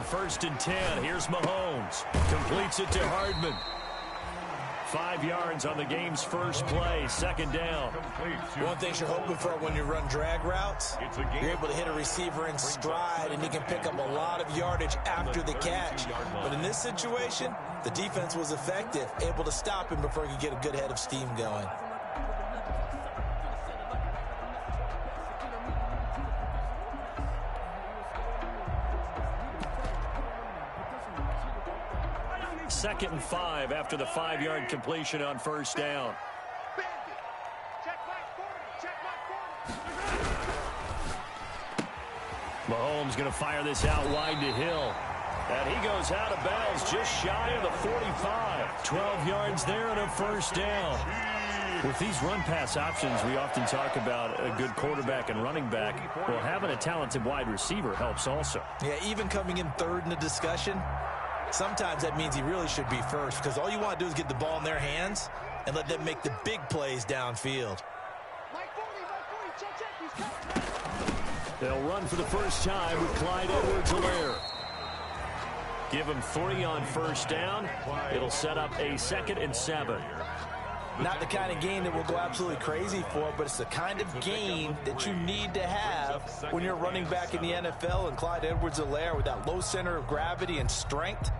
1st and 10. Here's Mahomes. Completes it to Hardman. 5 yards on the game's first play. 2nd down. One thing you're hoping for when you run drag routes, you're able to hit a receiver in stride, and he can pick up a lot of yardage after the catch. But in this situation, the defense was effective, able to stop him before he could get a good head of steam going. Second and 5 after the 5-yard completion on 1st down. Mahomes going to fire this out wide to Hill. And he goes out of bounds just shy of the 45. 12 yards there and a 1st down. With these run-pass options, we often talk about a good quarterback and running back. Well, having a talented wide receiver helps also. Yeah, even coming in 3rd in the discussion, sometimes that means he really should be first, because all you want to do is get the ball in their hands and let them make the big plays downfield. They'll run for the first time with Clyde Edwards-Helaire. Give him 3 on 1st down. It'll set up a 2nd and 7. Not the kind of gain that we'll go absolutely crazy for, but it's the kind of gain that you need to have when you're running back in the NFL. And Clyde Edwards-Helaire, with that low center of gravity and strength,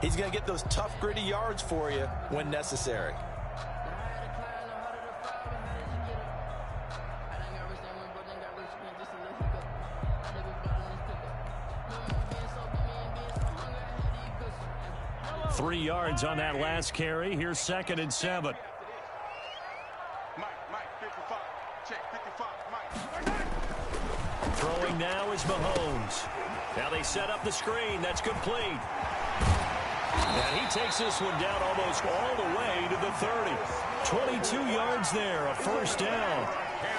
he's going to get those tough, gritty yards for you when necessary. Three yards on that last carry. Here's 2nd and 7. Throwing now is Mahomes. Now they set up the screen. That's complete. And he takes this one down almost all the way to the 30. 22 yards there, a 1st down.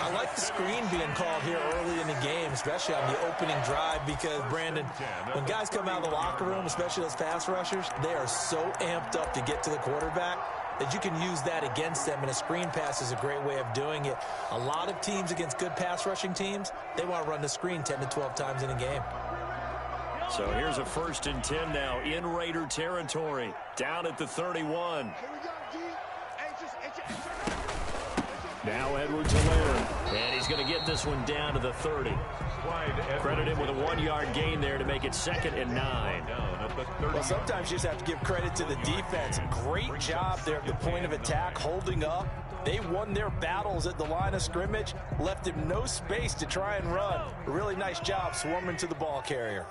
I like the screen being called here early in the game, especially on the opening drive, because, Brandon, when guys come out of the locker room, especially those pass rushers, they are so amped up to get to the quarterback that you can use that against them, and a screen pass is a great way of doing it. A lot of teams against good pass rushing teams, they want to run the screen 10 to 12 times in a game. So here's a 1st and 10 now in Raider territory, down at the 31. Now Edwards-Helaire, and he's going to get this one down to the 30. Credit him with a 1-yard gain there to make it 2nd and 9. Well, sometimes you just have to give credit to the defense. Great job there at the point of attack, holding up. They won their battles at the line of scrimmage, left him no space to try and run. A really nice job swarming to the ball carrier.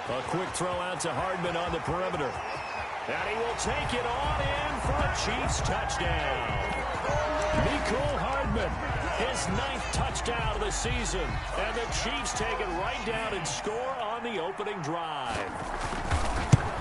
A quick throw out to Hardman on the perimeter. And he will take it on in for a Chiefs touchdown. Mecole Hardman, his 9th touchdown of the season. And the Chiefs take it right down and score on the opening drive.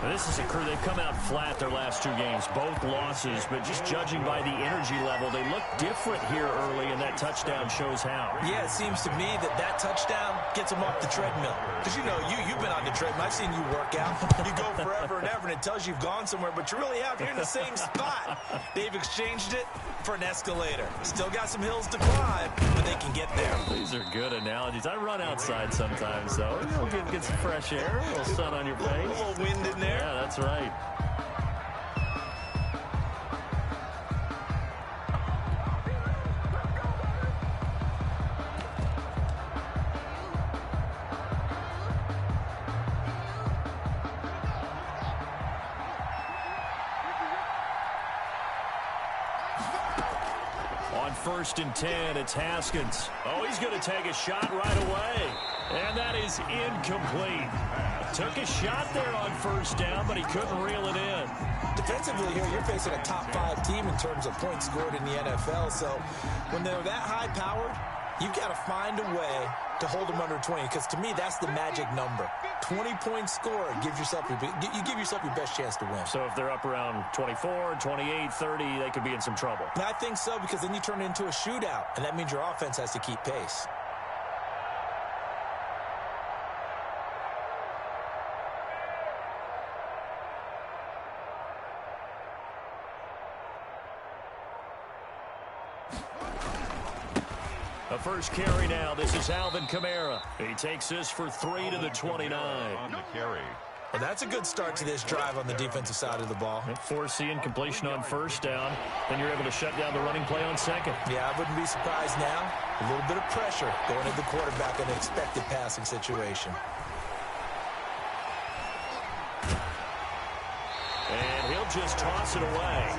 Now, this is a crew, they've come out flat their last 2 games, both losses, but just judging by the energy level, they look different here early, and that touchdown shows how. Yeah, it seems to me that touchdown gets them off the treadmill. Because, you know, you've been on the treadmill. I've seen you work out. You go forever and ever, and it tells you you've gone somewhere, but you really have. You're in the same spot. They've exchanged it for an escalator. Still got some hills to climb, but they can get there. These are good analogies. I run outside sometimes, though. You'll get some fresh air, a little sun on your face. A little wind in there. Yeah, that's right. On 1st and 10, it's Haskins. Oh, he's going to take a shot right away. And that is incomplete. Took a shot there on 1st down, but he couldn't reel it in. Defensively here, you're facing a top 5 team in terms of points scored in the NFL. So when they're that high-powered, you've got to find a way to hold them under 20, because to me, that's the magic number. 20 points scored, you give yourself your best chance to win. So if they're up around 24, 28, 30, they could be in some trouble. And I think so, because then you turn it into a shootout, and that means your offense has to keep pace. A first carry now. This is Alvin Kamara. He takes this for 3 to the 29. On the carry. Well, that's a good start to this drive on the defensive side of the ball. Forcing completion on first down. Then you're able to shut down the running play on second. Yeah, I wouldn't be surprised now. A little bit of pressure going at the quarterback in an expected passing situation. And he'll just toss it away.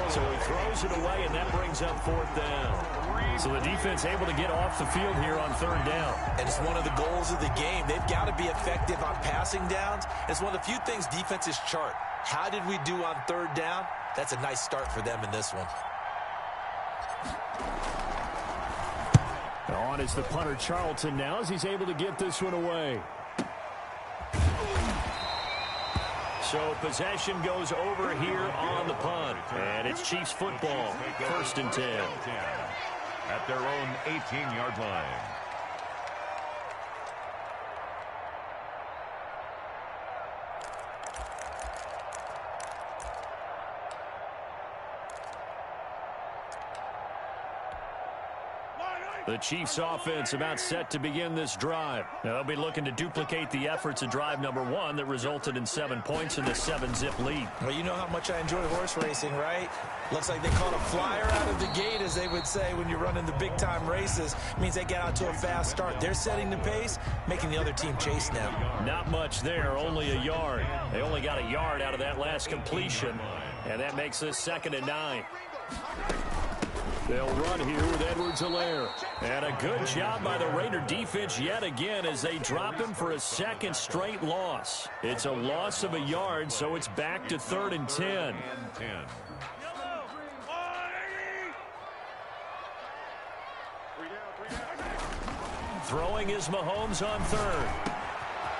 So he throws it away, and that brings up fourth down. So the defense able to get off the field here on third down. And it's one of the goals of the game. They've got to be effective on passing downs. It's one of the few things defenses chart. How did we do on third down? That's a nice start for them in this one. On is the punter Charlton now as he's able to get this one away. So possession goes over here on the punt. And it's Chiefs football, first and 10. At their own 18-yard line. The Chiefs offense about set to begin this drive. Now, they'll be looking to duplicate the efforts of drive number 1 that resulted in 7 points in the 7-zip lead. Well, you know how much I enjoy horse racing, right? Looks like they caught a flyer out of the gate, as they would say when you're running the big-time races. It means they get out to a fast start. They're setting the pace, making the other team chase now. Not much there, only a yard. They only got a yard out of that last completion, and that makes this 2nd and 9. They'll run here with Edwards-Helaire. And a good job by the Raider defense yet again as they drop him for a second straight loss. It's a loss of a yard, so it's back to 3rd and 10. Throwing is Mahomes on 3rd.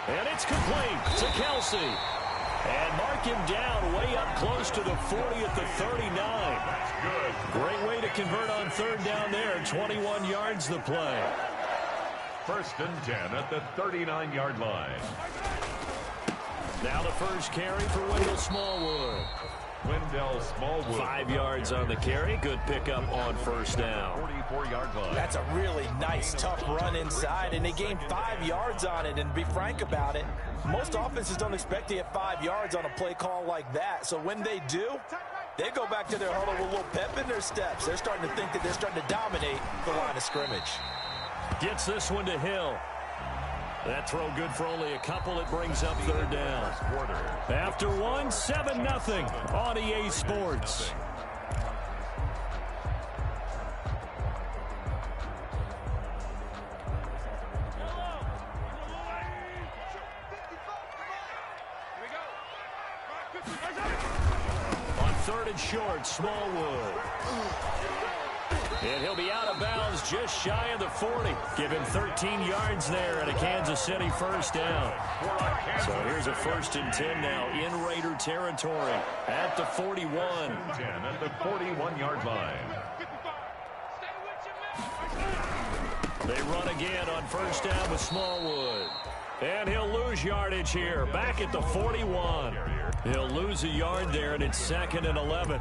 And it's complete to Kelsey. And mark him down way up close to the 40 at the 39. Great way to convert on 3rd down there. 21 yards the play. 1st and 10 at the 39-yard line. Now the first carry for Wendell Smallwood. Wendell Smallwood. 5 yards on the carry. Good pickup on 1st down. 44-yard line. That's a really nice, tough run inside, and they gained 5 yards on it. And to be frank about it, most offenses don't expect to get 5 yards on a play call like that. So when they do, they go back to their huddle with a little pep in their steps. They're starting to think that they're starting to dominate the line of scrimmage. Gets this one to Hill. That throw good for only a couple. It brings up 3rd down. After 1, 7-0 on EA Sports. On 3rd and short, Smallwood. And he'll be out of bounds just shy of the 40. Give him 13 yards there and a Kansas City 1st down. So here's a 1st and 10 now in Raider territory at the 41. 10 at the 41-yard line. They run again on 1st down with Smallwood. And he'll lose yardage here. Back at the 41. He'll lose a yard there, and it's 2nd and 11.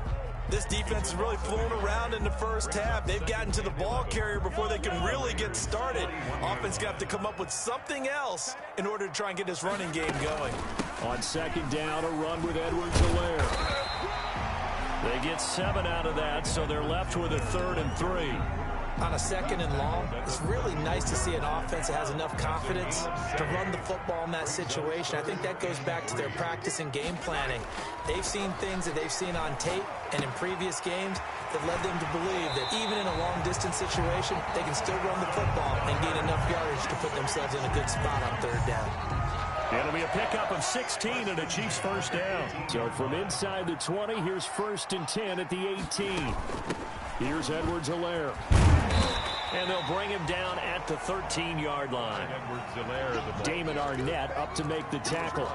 This defense has really flown around in the first half. They've gotten to the ball carrier before they can really get started. Offense got to come up with something else in order to try and get this running game going. On 2nd down, a run with Edwards-Helaire. They get 7 out of that, so they're left with a 3rd and 3. On a 2nd and long, it's really nice to see an offense that has enough confidence to run the football in that situation. I think that goes back to their practice and game planning. They've seen things that they've seen on tape and in previous games that led them to believe that even in a long-distance situation, they can still run the football and gain enough yardage to put themselves in a good spot on 3rd down. It'll be a pickup of 16 and a Chiefs 1st down. So from inside the 20, here's 1st and 10 at the 18. Here's Edwards-Helaire. And they'll bring him down at the 13-yard line. Damon Arnett up to make the tackle.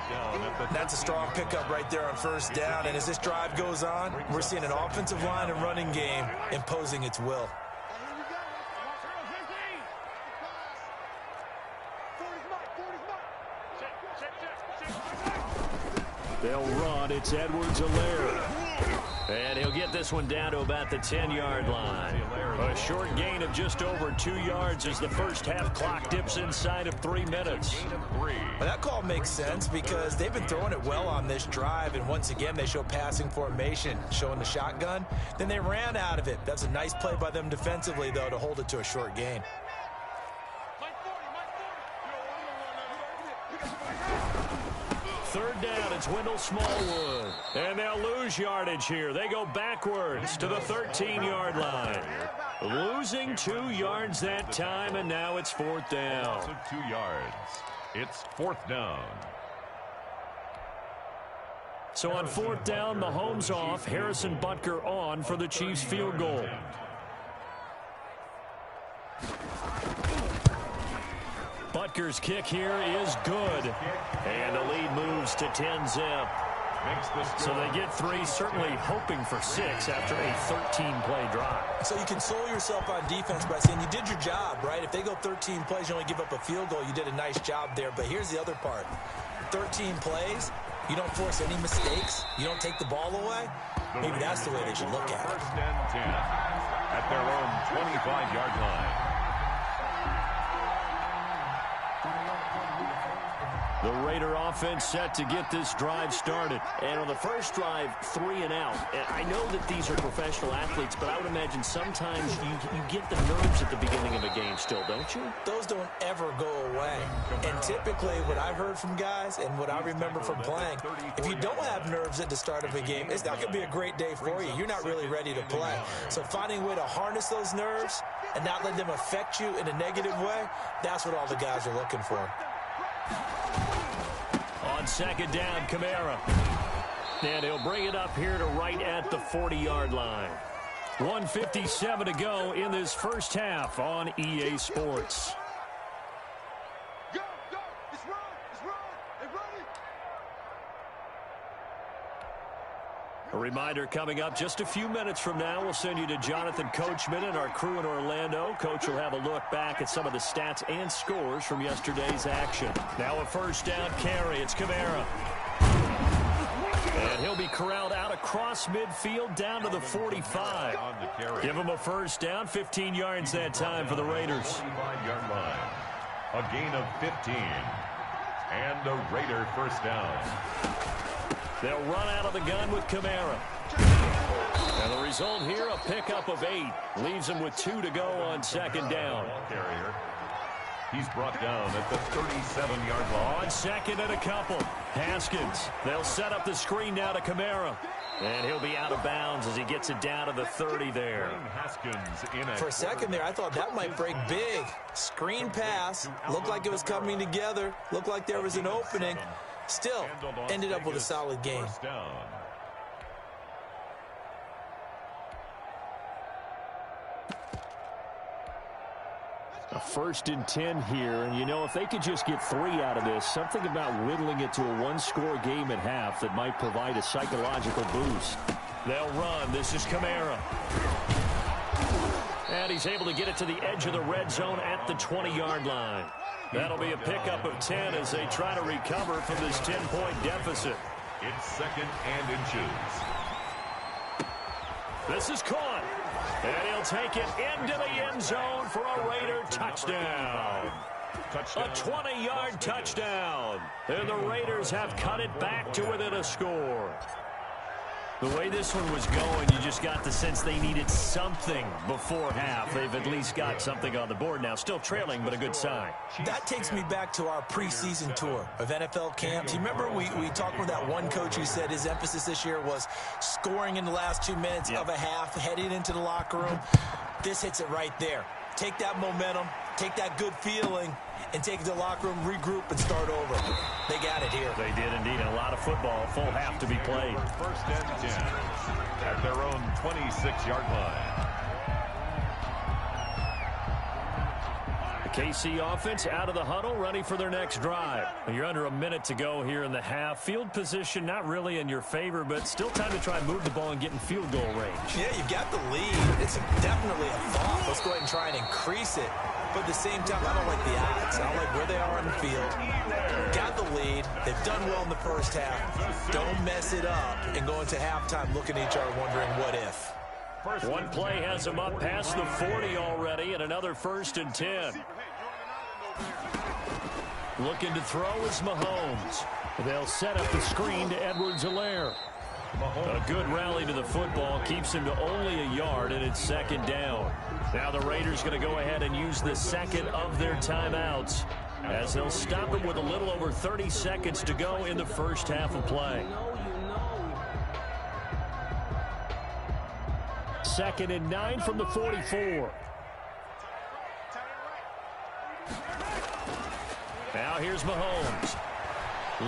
That's a strong pickup right there on 1st down. And as this drive goes on, we're seeing an offensive line and running game imposing its will. They'll run. It's Edwards-Helaire. And he'll get this one down to about the 10-yard line. A short gain of just over 2 yards as the first half clock dips inside of 3 minutes. Well, that call makes sense because they've been throwing it well on this drive, and once again they show passing formation, showing the shotgun. Then they ran out of it. That's a nice play by them defensively, though, to hold it to a short gain. Third down, it's Wendell Smallwood. And they'll lose yardage here. They go backwards to the 13-yard line. Losing 2 yards that time, and now it's 4th down. So 2 yards. It's 4th down. So on 4th down, Mahomes off, Harrison Butker on for the Chiefs field goal. Butker's kick here is good. And the lead moves to 10-zip. So they get 3, certainly hoping for 6 after a 13-play drive. So you console yourself on defense by saying you did your job, right? If they go 13 plays, you only give up a field goal, you did a nice job there. But here's the other part. 13 plays, you don't force any mistakes, you don't take the ball away. Maybe that's the way they should look at it. 1st and 10 at their own 25-yard line. The Raider offense set to get this drive started. And on the first drive, 3 and out. And I know that these are professional athletes, but I would imagine sometimes you get the nerves at the beginning of a game still, don't you? Those don't ever go away. And typically what I've heard from guys and what I remember from playing, if you don't have nerves at the start of a game, it's not going to be a great day for you. You're not really ready to play. So finding a way to harness those nerves and not let them affect you in a negative way, that's what all the guys are looking for. On 2nd down, Kamara. And he'll bring it up here to right at the 40-yard line. 1:57 to go in this first half on EA Sports. Go, go, it's run, it's running. A reminder coming up just a few minutes from now, we'll send you to Jonathan Coachman and our crew in Orlando. Coach will have a look back at some of the stats and scores from yesterday's action. Now a 1st down carry. It's Kamara. And he'll be corralled out across midfield down to the 45. Give him a 1st down, 15 yards that time for the Raiders. 25-yard line. A gain of 15. And a Raider 1st down. They'll run out of the gun with Kamara. And the result here, a pickup of 8. Leaves him with 2 to go on 2nd down. Carrier. He's brought down at the 37-yard line. On 2nd and a couple. Haskins. They'll set up the screen now to Kamara. And he'll be out of bounds as he gets it down to the 30 there. Haskins in For a second there, I thought that might break big. Screen pass. Looked like it was coming together. Looked like there was an opening. Still, ended up with a solid game. 1st down. A 1st and 10 here, and you know, if they could just get 3 out of this, something about whittling it to a 1-score game at half that might provide a psychological boost. They'll run. This is Kamara. And he's able to get it to the edge of the red zone at the 20-yard line. That'll be a pickup of 10 as they try to recover from this 10-point deficit. It's 2nd and inches. This is caught. And he'll take it into the end zone for a Raider touchdown. A 20-yard touchdown. And the Raiders have cut it back to within a score. The way this one was going, you just got the sense they needed something before half. They've at least got something on the board now. Still trailing, but a good sign. That takes me back to our preseason tour of NFL camps. You remember we talked with that one coach who said his emphasis this year was scoring in the last 2 minutes of a half, heading into the locker room. This hits it right there. Take that momentum, take that good feeling, and take it to the locker room, regroup, and start over. They got it here. They did indeed. A lot of football, full half to be played. 1st and 10 at their own 26-yard line. The KC offense out of the huddle, ready for their next drive. You're under a minute to go here in the half. Field position not really in your favor, but still time to try and move the ball and get in field goal range. Yeah, you've got the lead. It's definitely a thought. Let's go ahead and try and increase it. But at the same time, I don't like the odds. I don't like where they are on the field. Got the lead. They've done well in the first half. Don't mess it up and go into halftime looking at each other wondering what if. One play has them up past the 40 already, and another 1st and 10. Looking to throw is Mahomes. They'll set up the screen to Edwards-Helaire. A good rally to the football keeps him to only a yard, and it's 2nd down. Now the Raiders going to go ahead and use the second of their timeouts, as they'll stop it with a little over 30 seconds to go in the first half of play. 2nd and 9 from the 44. Now here's Mahomes.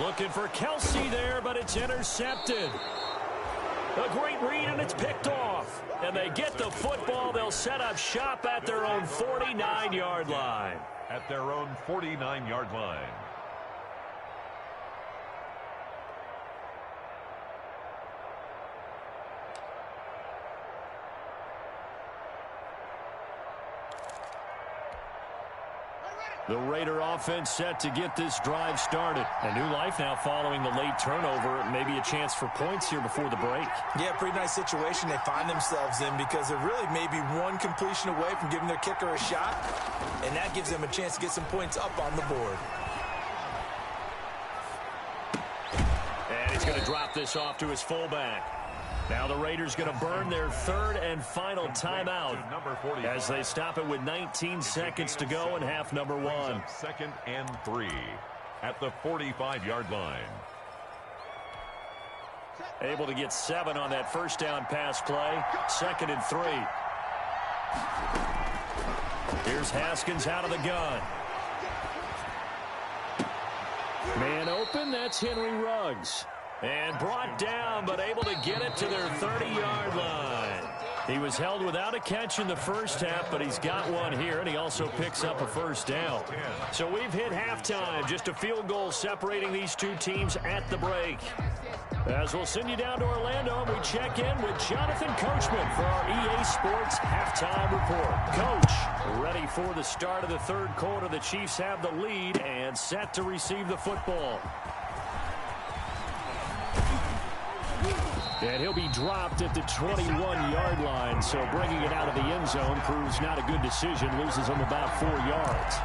Looking for Kelsey there, but it's intercepted. A great read, and it's picked off. And they get the football. They'll set up shop at their own 49-yard line. At their own 49-yard line. The Raider offense set to get this drive started. A new life now following the late turnover. Maybe a chance for points here before the break. Yeah, pretty nice situation they find themselves in because they're really maybe one completion away from giving their kicker a shot, and that gives them a chance to get some points up on the board. And he's going to drop this off to his fullback. Now the Raiders going to burn their 3rd and final timeout as they stop it with 19 seconds to go in half number 1. 2nd and 3 at the 45-yard line. Able to get 7 on that first down pass play. 2nd and 3. Here's Haskins out of the gun. Man open, that's Henry Ruggs. And brought down, but able to get it to their 30-yard line. He was held without a catch in the first half, but he's got one here, and he also picks up a first down. So we've hit halftime. Just a field goal separating these two teams at the break. As we'll send you down to Orlando, we check in with Jonathan Coachman for our EA Sports Halftime Report. Coach, ready for the start of the 3rd quarter. The Chiefs have the lead and set to receive the football. And he'll be dropped at the 21-yard line, so bringing it out of the end zone proves not a good decision, loses him about 4 yards.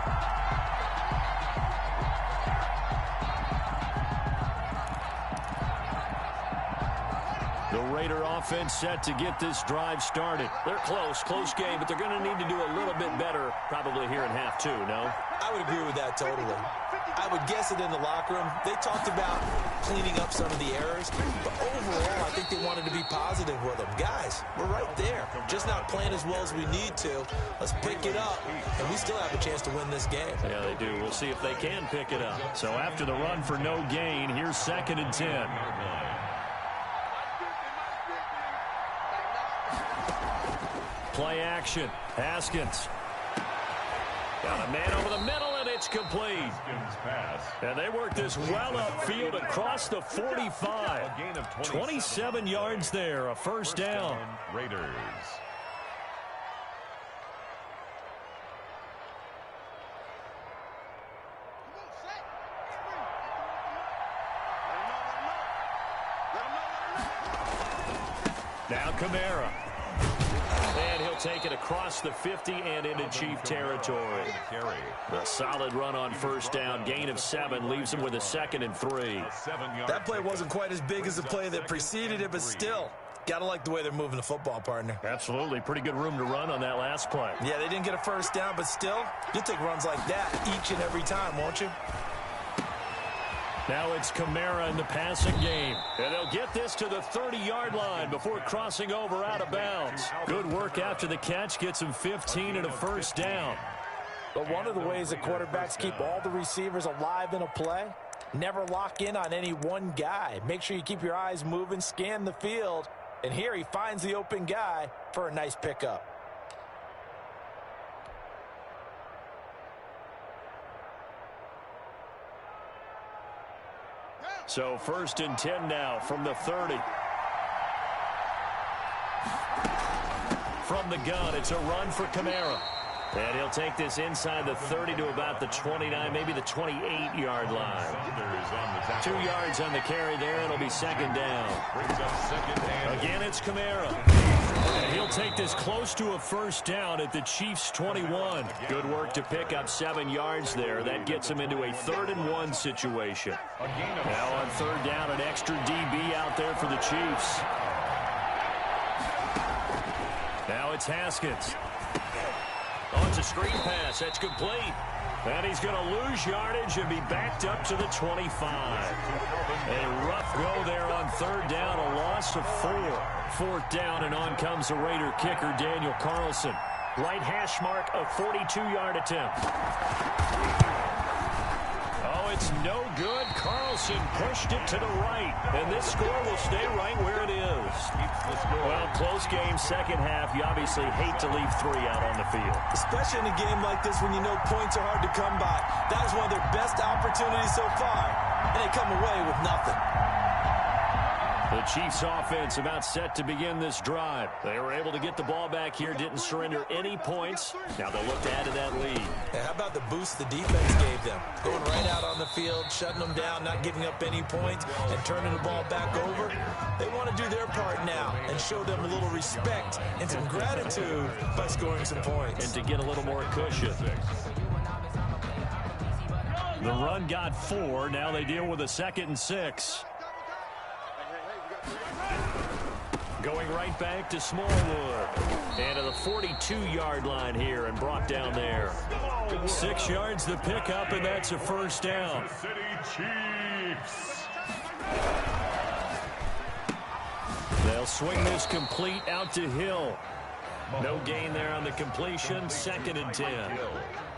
The Raider offense set to get this drive started. They're close game, but they're going to need to do a little bit better probably here in half 2, no? I would agree with that totally. I would guess it in the locker room. They talked about cleaning up some of the errors, but overall, I think they wanted to be positive with them. Guys, we're right there. Just not playing as well as we need to. Let's pick it up, and we still have a chance to win this game. Yeah, they do. We'll see if they can pick it up. So after the run for no gain, here's 2nd and 10. Play action. Haskins. Got a man over the middle, and it's complete. And they work this well upfield across the 45. 27 yards there, a first down. Raiders. Now Kamara. And he'll take it across the 50 and into Chief territory. A solid run on first down. Gain of 7 leaves him with a 2nd and 3. That play wasn't quite as big as the play that preceded it, but still, got to like the way they're moving the football, partner. Absolutely. Pretty good room to run on that last play. Yeah, they didn't get a first down, but still, you'll take runs like that each and every time, won't you? Now it's Kamara in the passing game. And they'll get this to the 30-yard line before crossing over out of bounds. Good work after the catch. Gets him 15 and a first down. But one of the ways that quarterbacks keep all the receivers alive in a play, never lock in on any one guy. Make sure you keep your eyes moving, scan the field. And here he finds the open guy for a nice pickup. So 1st and 10 now from the 30. From the gun, it's a run for Kamara. And he'll take this inside the 30 to about the 29, maybe the 28-yard line. 2 yards on the carry there. It'll be second down. Again, it's Kamara. And he'll take this close to a first down at the Chiefs' 21. Good work to pick up 7 yards there. That gets him into a 3rd-and-1 situation. Now on 3rd down, an extra DB out there for the Chiefs. Now it's Haskins. Oh, it's a screen pass. That's complete. And he's going to lose yardage and be backed up to the 25. A rough go there on 3rd down, a loss of 4. 4th down, and on comes the Raider kicker, Daniel Carlson. Right hash mark, a 42-yard attempt. Oh, it's no good. Carlson pushed it to the right, and this score will stay right where it is. Well, close game, second half. You obviously hate to leave 3 out on the field. Especially in a game like this when you know points are hard to come by. That was one of their best opportunities so far, and they come away with nothing. The Chiefs offense about set to begin this drive. They were able to get the ball back here, didn't surrender any points. Now they'll look to add to that lead. How about the boost the defense gave them? Going right out on the field, shutting them down, not giving up any points, and turning the ball back over. They want to do their part now and show them a little respect and some gratitude by scoring some points. And to get a little more cushion. The run got 4. Now they deal with a 2nd and 6. Going right back to Smallwood. And to the 42-yard line here and brought down there. 6 yards the pickup, and that's a first down. City Chiefs. They'll swing this complete out to Hill. No gain there on the completion. 2nd and 10.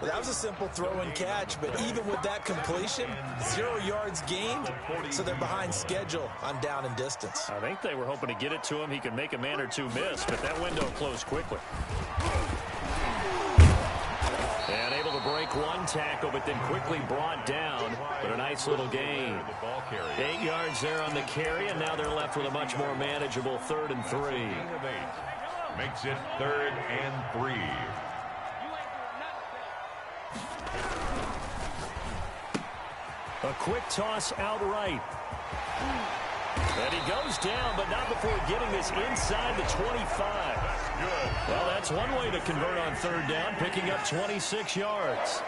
Well, that was a simple throw and catch, but even with that completion, 0 yards gained, so they're behind schedule on down and distance. I think they were hoping to get it to him. He could make a man or two miss, but that window closed quickly. And able to break 1 tackle, but then quickly brought down. But a nice little gain. 8 yards there on the carry, and now they're left with a much more manageable 3rd and 3. Makes it 3rd and 3. A quick toss outright. And he goes down, but not before getting this inside the 25. Well, that's one way to convert on 3rd down, picking up 26 yards.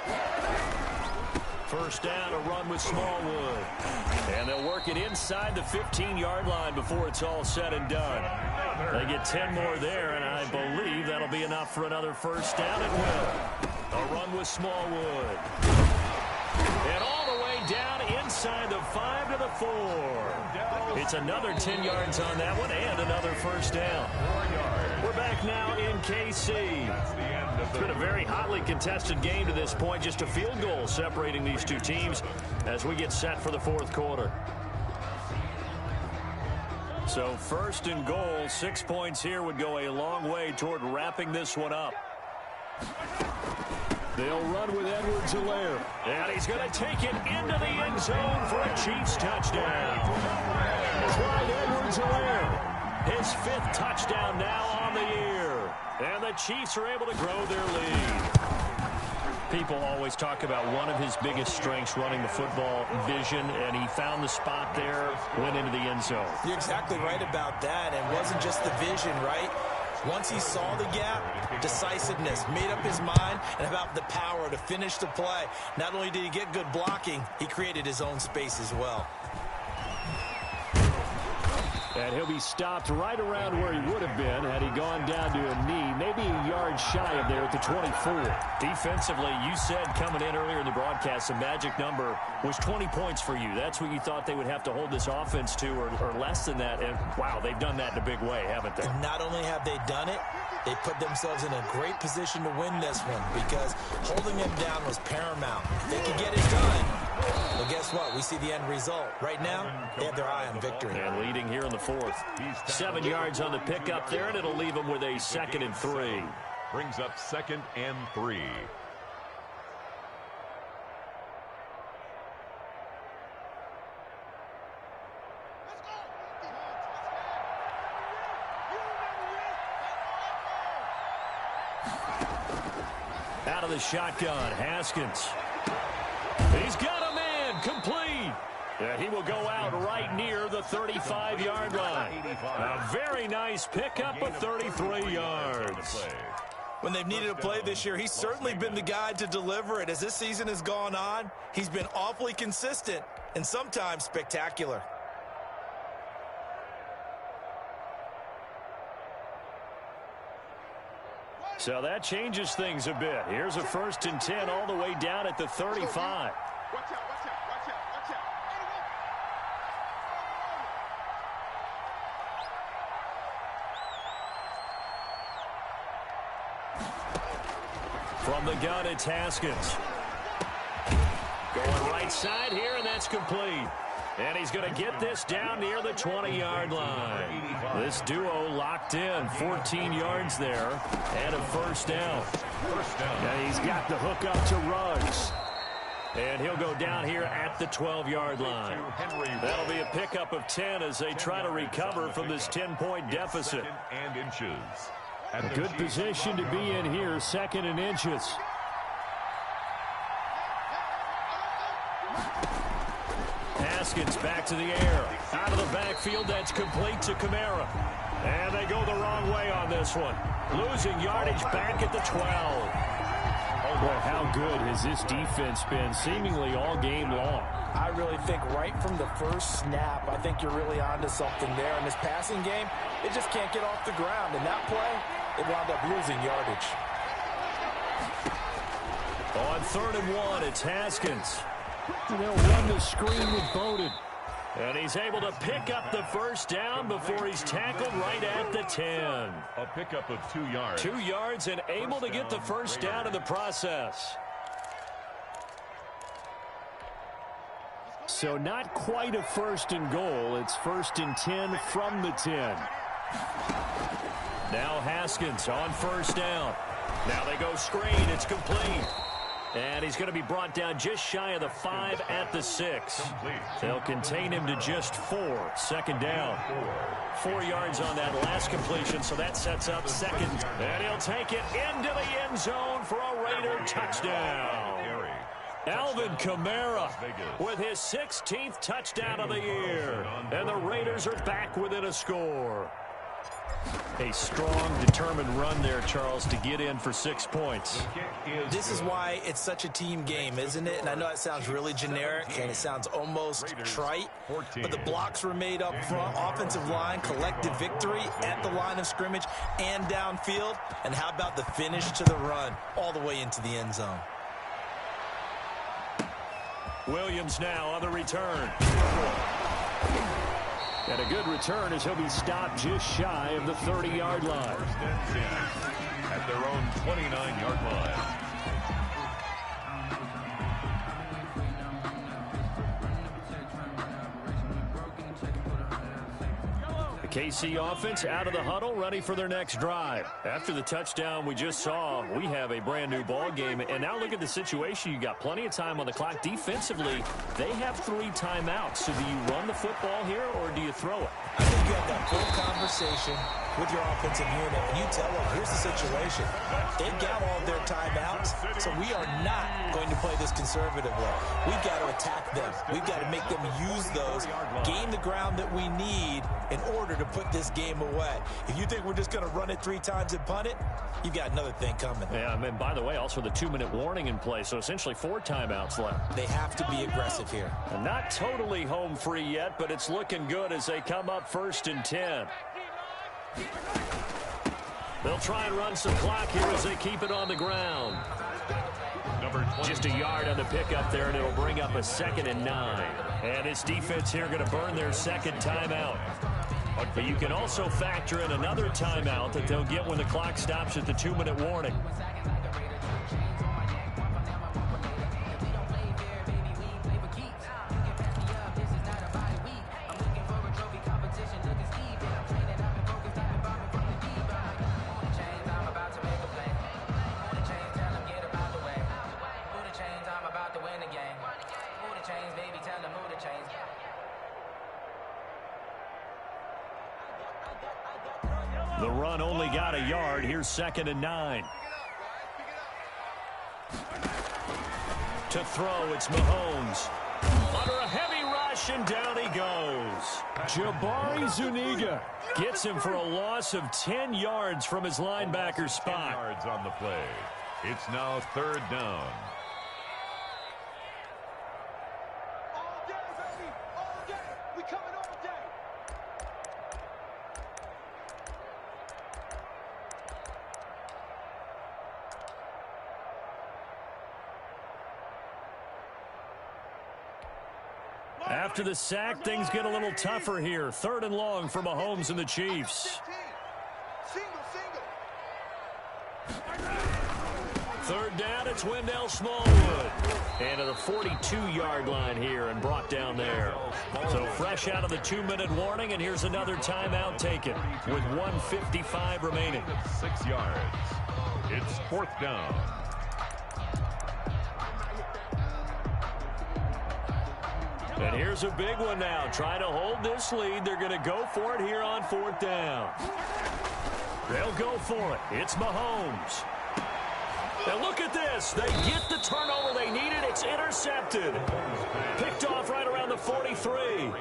First down, a run with Smallwood. And they'll work it inside the 15-yard line before it's all said and done. They get 10 more there, and I believe that'll be enough for another first down. It will. A run with Smallwood. And all the way down inside the 5 to the 4. It's another 10 yards on that one and another first down. We're back now in KC. It's been a very hotly contested game to this point. Just a field goal separating these two teams as we get set for the 4th quarter. So 1st and goal, 6 points here would go a long way toward wrapping this one up. They'll run with Edwards-Helaire. And he's going to take it into the end zone for a Chiefs touchdown. Clyde Edwards-Helaire, his 5th touchdown now on the year. And the Chiefs are able to grow their lead. People always talk about one of his biggest strengths, running the football, vision, and he found the spot there, went into the end zone. You're exactly right about that. And it wasn't just the vision, right? Once he saw the gap, decisiveness, made up his mind, and about the power to finish the play. Not only did he get good blocking, he created his own space as well. And he'll be stopped right around where he would have been had he gone down to a knee, maybe a yard shy of there at the 24. Defensively, you said coming in earlier in the broadcast, the magic number was 20 points for you. That's what you thought they would have to hold this offense to, or less than that. And, wow, they've done that in a big way, haven't they? And not only have they done it, they put themselves in a great position to win this one because holding them down was paramount. They could get it done. Well, guess what? We see the end result. Right now, they have their eye on victory. And leading here in the 4th. 7 yards on the pickup there, and it'll leave them with a 2nd and 3. Brings up 2nd and 3. Out of the shotgun, Haskins. He's got a man, complete. He will go out right near the 35-yard line. A very nice pickup of 33 yards. When they've needed a play this year, he's certainly been the guy to deliver it. As this season has gone on, he's been awfully consistent and sometimes spectacular. So that changes things a bit. Here's a 1st and 10 all the way down at the 35. Watch out, watch out, watch out, watch out. From the gun, it's Haskins. Going right side here, and that's complete. And he's going to get this down near the 20-yard line. This duo locked in, 14 yards there, and a 1st down. And he's got the hook up to Ruggs. And he'll go down here at the 12-yard line. That'll be a pickup of 10 as they try to recover from this 10-point deficit. A good position to be in here, 2nd and inches. Haskins back to the air. Out of the backfield, that's complete to Kamara. And they go the wrong way on this one. Losing yardage back at the 12. Oh, boy, how good has this defense been seemingly all game long? I really think right from the first snap, I think you're really onto something there. In this passing game, it just can't get off the ground. In that play, it wound up losing yardage. On 3rd and 1, it's Haskins. And they'll run the screen with Bowden. And he's able to pick up the 1st down before he's tackled right at the 10. A pickup of 2 yards. 2 yards and able to get the 1st down in the process. So not quite a 1st and goal. It's 1st and 10 from the 10. Now Haskins on 1st down. Now they go screen. It's complete. And he's going to be brought down just shy of the 5 at the 6. They'll contain him to just 4. 2nd down. 4 yards on that last completion, so that sets up 2nd. And he'll take it into the end zone for a Raider touchdown. Alvin Kamara with his 16th touchdown of the year. And the Raiders are back within a score. A strong, determined run there, Charles, to get in for 6 points. This is why it's such a team game, isn't it? And I know it sounds really generic and it sounds almost trite, but the blocks were made up front, offensive line, collective victory at the line of scrimmage and downfield. And how about the finish to the run all the way into the end zone? Williams now on the return. And a good return as he'll be stopped just shy of the 30-yard line. 1st and 10 at their own 29-yard line. The KC offense out of the huddle, ready for their next drive. After the touchdown we just saw, we have a brand new ball game. And now look at the situation. You got plenty of time on the clock. Defensively, they have 3 timeouts. So do you run the football here or do you throw it? I think you have that full conversation with your offensive unit, and you tell them, here's the situation. They've got all their timeouts, so we are not going to play this conservatively. We've got to attack them. We've got to make them use those, gain the ground that we need in order to put this game away. If you think we're just going to run it 3 times and punt it, you've got another thing coming. Yeah, and by the way, also the 2-minute warning in play, so essentially 4 timeouts left. They have to be aggressive here. And not totally home free yet, but it's looking good as they come up 1st and 10. They'll try and run some clock here as they keep it on the ground. Just a yard on the pickup there, and it'll bring up a 2nd and 9. And this defense here going to burn their 2nd timeout. But you can also factor in another timeout that they'll get when the clock stops at the 2-minute warning. The run only got a yard. Here's 2nd and 9. To throw, it's Mahomes. Under a heavy rush, and down he goes. Jabari Zuniga gets him for a loss of 10 yards from his linebacker spot. 10 yards on the play. It's now 3rd down. All day, baby. All day. We coming all day. After the sack, things get a little tougher here. 3rd and long for Mahomes and the Chiefs. Single. 3rd down, it's Wendell Smallwood. And to the 42-yard line here and brought down there. So fresh out of the 2-minute warning, and here's another timeout taken with 1:55 remaining. 6 yards. It's 4th down. And here's a big one now. Trying to hold this lead. They're going to go for it here on 4th down. They'll go for it. It's Mahomes. And look at this. They get the turnover they needed. It's intercepted. Picked off right around the 43.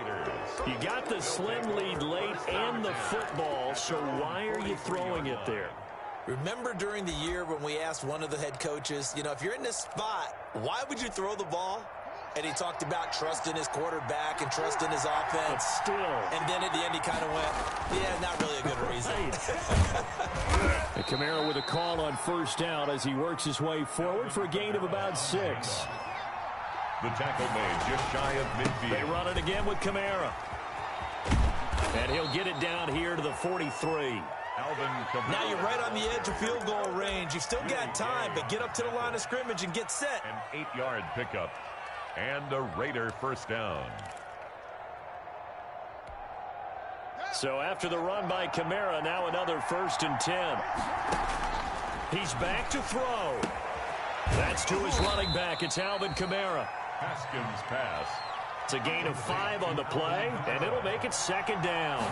You got the slim lead late and the football, so why are you throwing it there? Remember during the year when we asked one of the head coaches, if you're in this spot, why would you throw the ball? And he talked about trusting his quarterback and trusting his offense. But still. And then at the end he kind of went, yeah, not really a good reason. And Kamara with a call on 1st down as he works his way forward for a gain of about 6. The tackle made just shy of midfield. They run it again with Kamara. And he'll get it down here to the 43. Now you're right on the edge of field goal range. You've still got time, but get up to the line of scrimmage and get set. An 8-yard pickup. And a Raider 1st down. So after the run by Kamara, now another 1st and 10. He's back to throw. That's to his running back. It's Alvin Kamara. Haskins pass. It's a gain of 5 on the play, and it'll make it 2nd down.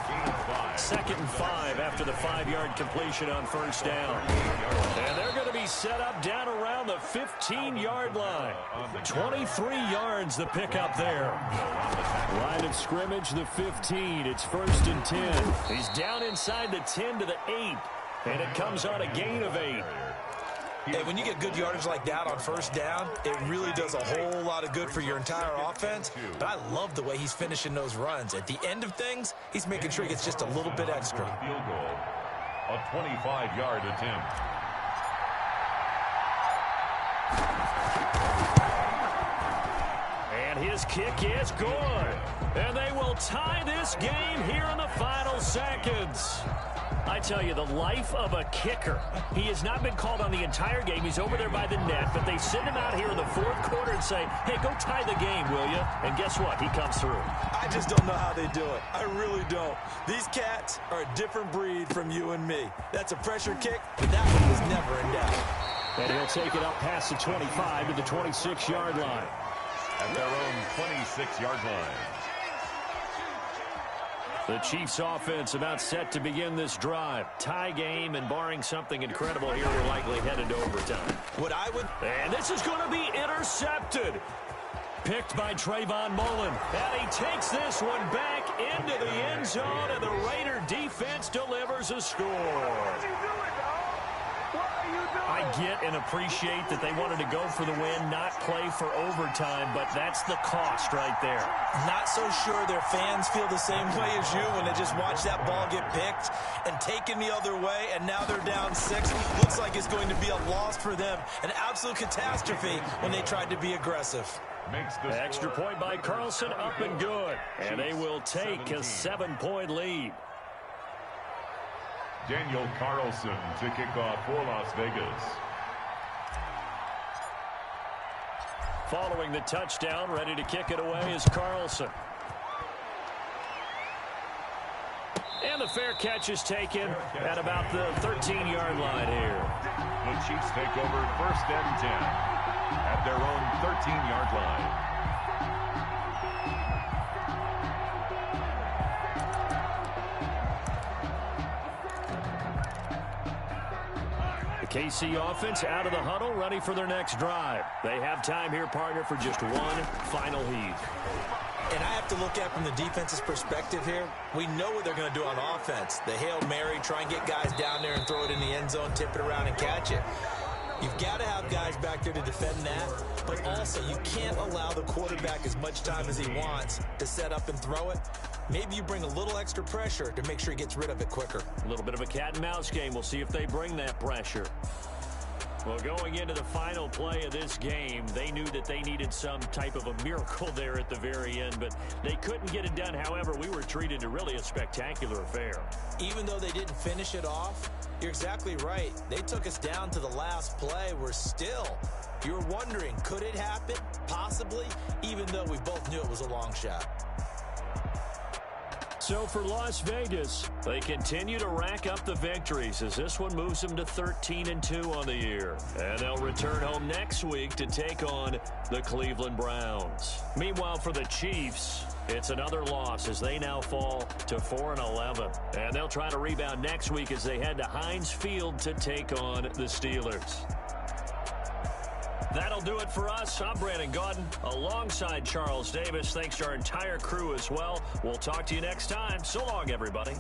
2nd and 5 after the 5-yard completion on 1st down. And they're going to be set up down around the 15-yard line. 23 yards the pickup there. Line of scrimmage, the 15. It's 1st and 10. He's down inside the 10 to the 8, and it comes on a gain of 8. Hey, when you get good yardage like that on 1st down, it really does a whole lot of good for your entire offense. But I love the way he's finishing those runs. At the end of things, he's making sure he gets just a little bit extra. Field goal. A 25-yard attempt. And his kick is good. And they will tie this game here in the final seconds. I tell you, the life of a kicker. He has not been called on the entire game. He's over there by the net, but they send him out here in the 4th quarter and say, hey, go tie the game, will you? And guess what? He comes through. I just don't know how they do it. I really don't. These cats are a different breed from you and me. That's a pressure kick, but that one was never in doubt. And he'll take it up past the 25 to the 26-yard line. At their own 26-yard line. The Chiefs offense about set to begin this drive. Tie game, and barring something incredible here, we're likely headed to overtime. And this is going to be intercepted. Picked by Trayvon Mullen. And he takes this one back into the end zone, and the Raider defense delivers a score. I get and appreciate that they wanted to go for the win, not play for overtime, but that's the cost right there. Not so sure their fans feel the same way as you when they just watch that ball get picked and taken the other way, and now they're down 6. Looks like it's going to be a loss for them. An absolute catastrophe when they tried to be aggressive. Extra point by Carlson, up and good. And they will take a 7-point lead. Daniel Carlson to kick off for Las Vegas. Following the touchdown, ready to kick it away is Carlson. And the fair catch is taken at about the 13-yard line here. The Chiefs take over 1st and 10 at their own 13-yard line. KC offense out of the huddle, ready for their next drive. They have time here, partner, for just one final heave. And I have to look at from the defense's perspective here. We know what they're going to do on offense. The Hail Mary, try and get guys down there and throw it in the end zone, tip it around and catch it. You've got to have guys back there to defend that, but also you can't allow the quarterback as much time as he wants to set up and throw it. Maybe you bring a little extra pressure to make sure he gets rid of it quicker. A little bit of a cat and mouse game. We'll see if they bring that pressure. Well, going into the final play of this game, they knew that they needed some type of a miracle there at the very end, but they couldn't get it done. However, we were treated to really a spectacular affair. Even though they didn't finish it off, you're exactly right. They took us down to the last play. You're wondering, could it happen? Possibly, even though we both knew it was a long shot. So for Las Vegas, they continue to rack up the victories as this one moves them to 13-2 on the year. And they'll return home next week to take on the Cleveland Browns. Meanwhile, for the Chiefs, it's another loss as they now fall to 4-11. And they'll try to rebound next week as they head to Heinz Field to take on the Steelers. That'll do it for us. I'm Brandon Gaudin alongside Charles Davis. Thanks to our entire crew as well. We'll talk to you next time. So long, everybody.